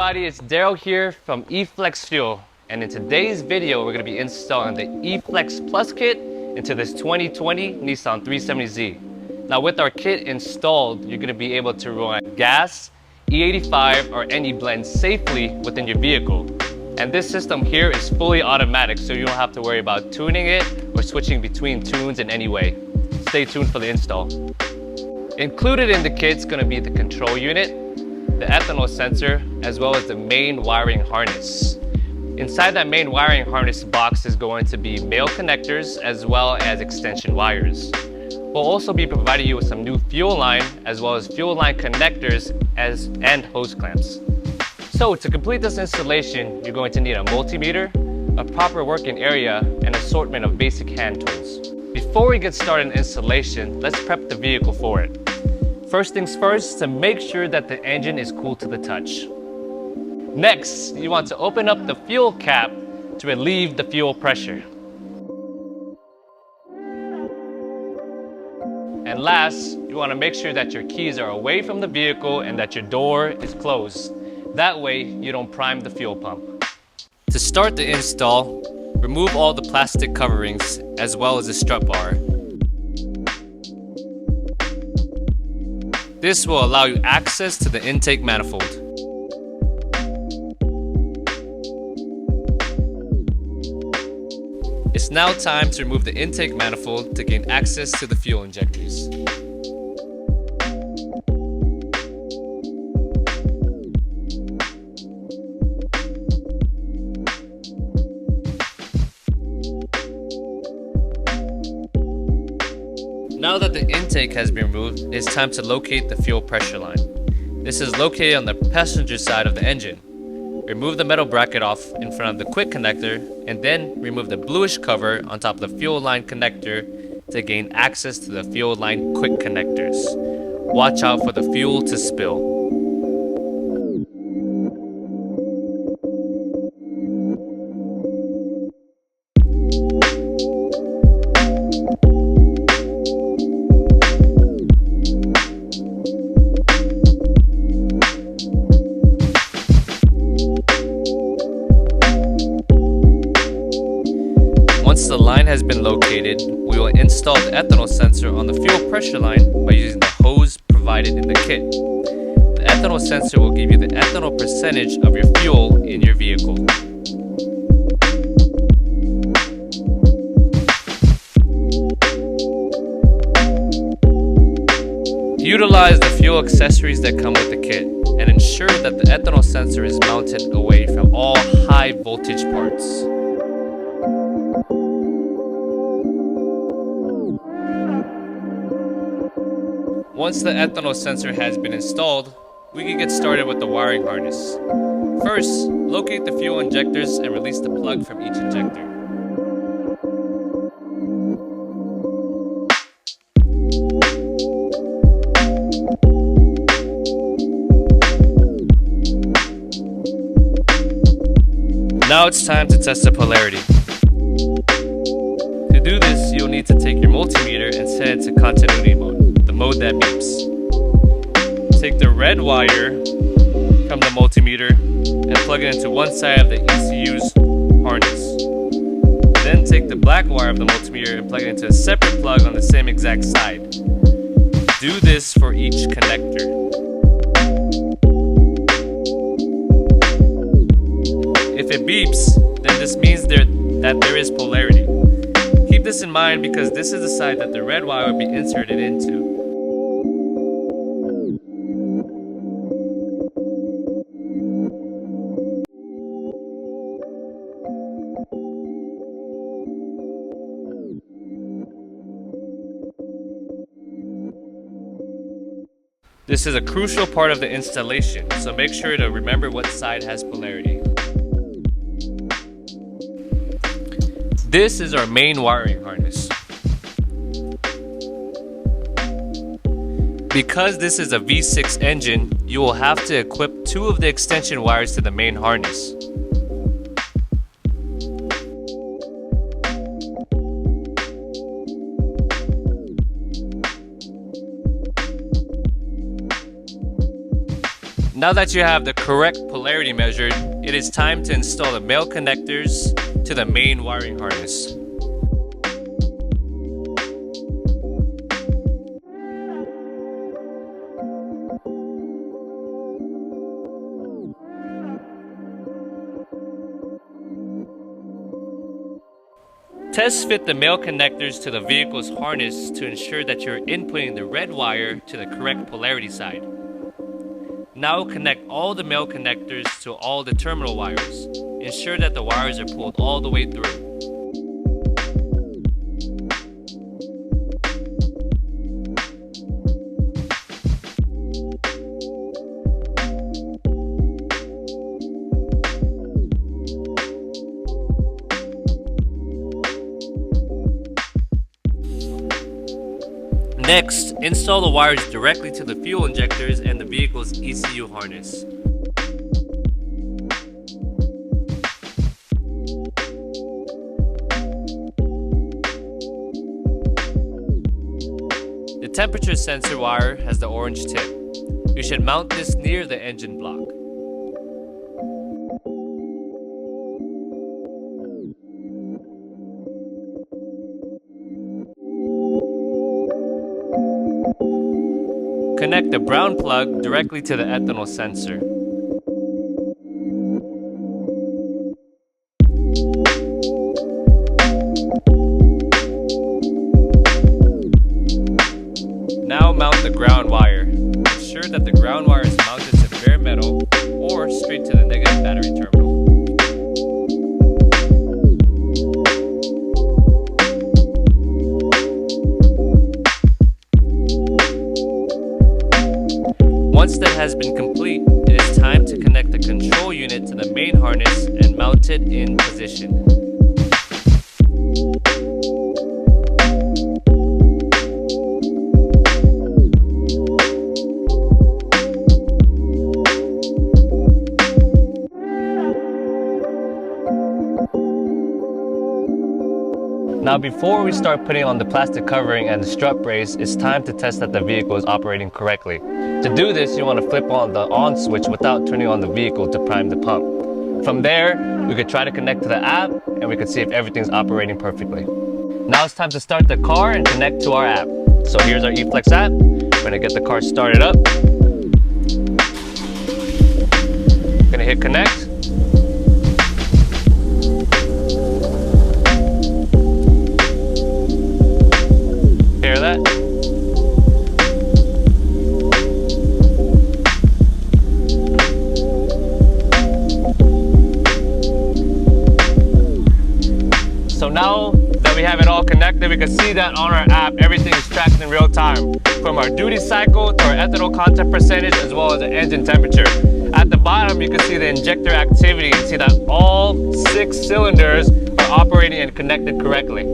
everybody, it's Daryl here from eFlexFuel, and in today's video we're going to be installing the eFlexPlus kit into this 2020 Nissan 370Z. Now with our kit installed, you're going to be able to run gas, E85 or any blend safely within your vehicle. And this system here is fully automatic, so you don't have to worry about tuning it or switching between tunes in any way. Stay tuned for the install. Included in the kit is going to be the control unit, the ethanol sensor, as well as the main wiring harness. Inside that main wiring harness box is going to be male connectors as well as extension wires. We'll also be providing you with some new fuel line as well as fuel line connectors and hose clamps. So to complete this installation, you're going to need a multimeter, a proper working area, and an assortment of basic hand tools. Before we get started in installation, let's prep the vehicle for it. First things first, to make sure that the engine is cool to the touch. Next, you want to open up the fuel cap to relieve the fuel pressure. And last, you want to make sure that your keys are away from the vehicle and that your door is closed. That way, you don't prime the fuel pump. To start the install, remove all the plastic coverings as well as the strut bar. This will allow you access to the intake manifold. It's now time to remove the intake manifold to gain access to the fuel injectors. Now that the intake has been removed, it's time to locate the fuel pressure line. This is located on the passenger side of the engine. Remove the metal bracket off in front of the quick connector and then remove the bluish cover on top of the fuel line connector to gain access to the fuel line quick connectors. Watch out for the fuel to spill. Once the line has been located, we will install the ethanol sensor on the fuel pressure line by using the hose provided in the kit. The ethanol sensor will give you the ethanol percentage of your fuel in your vehicle. Utilize the fuel accessories that come with the kit and ensure that the ethanol sensor is mounted away from all high voltage parts. Once the ethanol sensor has been installed, we can get started with the wiring harness. First, locate the fuel injectors and release the plug from each injector. Now it's time to test the polarity. To do this, you'll need to take your multimeter and set it to continuity mode, the mode that beeps. Take the red wire from the multimeter and plug it into one side of the ECU's harness. Then take the black wire of the multimeter and plug it into a separate plug on the same exact side. Do this for each connector. If it beeps, then this means that there is polarity. Keep this in mind because this is the side that the red wire will be inserted into. This is a crucial part of the installation, so make sure to remember what side has polarity. This is our main wiring harness. Because this is a V6 engine, you will have to equip 2 of the extension wires to the main harness. Now that you have the correct polarity measured, it is time to install the male connectors to the main wiring harness. Test fit the male connectors to the vehicle's harness to ensure that you're inputting the red wire to the correct polarity side. Now connect all the male connectors to all the terminal wires. Ensure that the wires are pulled all the way through. Next, install the wires directly to the fuel injectors and the vehicle's ECU harness. The temperature sensor wire has the orange tip. You should mount this near the engine block. Connect the brown plug directly to the ethanol sensor. Now mount the ground wire. Ensure that the ground wire is mounted to bare metal or straight to the negative battery terminal. Once that has been complete, it is time to connect the control unit to the main harness and mount it in position. Now before we start putting on the plastic covering and the strut brace, it's time to test that the vehicle is operating correctly. To do this, you want to flip on the on switch without turning on the vehicle to prime the pump. From there, we could try to connect to the app and we could see if everything's operating perfectly. Now it's time to start the car and connect to our app. So here's our eFlexApp. We're going to get the car started up. Going to hit connect. Hear that? So now that we have it all connected, we can see that on our app, everything is tracked in real time. From our duty cycle to our ethanol content percentage, as well as the engine temperature. At the bottom, you can see the injector activity and see that all 6 cylinders are operating and connected correctly.